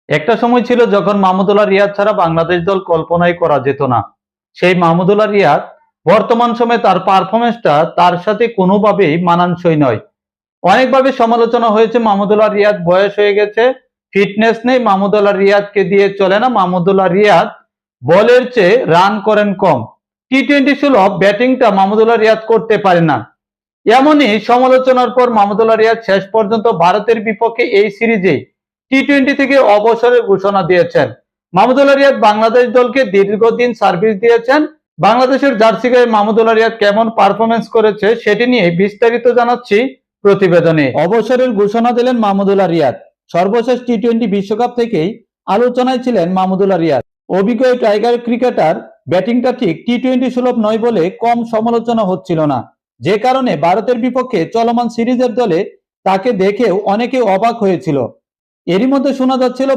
একটা সময় ছিল যখন মাহমুদুল্লাহ রিয়াদ ছাড়া বাংলাদেশ দল কল্পনাই করা যেত না। সেই মাহমুদুল্লাহ রিয়াদ বর্তমান সময়ে তার পারফরমেন্সটা তার সাথে কোনোভাবেই মানানসই নয়। অনেকভাবে সমালোচনা হয়েছে মাহমুদুল্লাহ রিয়াদ বয়স হয়ে গেছে, ফিটনেস নেই, মাহমুদুল্লাহ রিয়াদকে দিয়ে চলে না, মাহমুদুল্লাহ রিয়াদ বলের চেয়ে রান করেন কম, টি-20 সুলভ ব্যাটিংটা মাহমুদুল্লাহ রিয়াদ করতে পারে না। এমনই সমালোচনার পর মাহমুদুল্লাহ রিয়াদ শেষ পর্যন্ত ভারতের বিপক্ষে এই সিরিজে টি-20 থেকে অবসরের ঘোষণা দিয়েছেন। মাহমুদুল্লাহ রিয়াদ বাংলাদেশ দলকে দীর্ঘদিন সার্ভিস দিয়েছেন। বাংলাদেশের জার্সি গায়ে মাহমুদুল্লাহ রিয়াদ কেমন পারফরমেন্স করেছে সেটি নিয়ে বিস্তারিত জানাচ্ছি প্রতিবেদনে। অবসরের ঘোষণা দিলেন মাহমুদুল্লাহ রিয়াদ। সর্বশেষ টি-20 বিশ্বকাপ থেকেই আলোচনায় ছিলেন মাহমুদুল্লাহ রিয়াদ। অভিজ্ঞ টাইগার ক্রিকেটার ব্যাটিংটা ঠিক টি-20 সুলভ নয় বলে কম সমালোচনা হচ্ছিল না, যে কারণে ভারতের বিপক্ষে চলমান সিরিজের দলে তাকে দেখেও অনেকে অবাক হয়েছিল। এরই মধ্যে শোনা যাচ্ছিল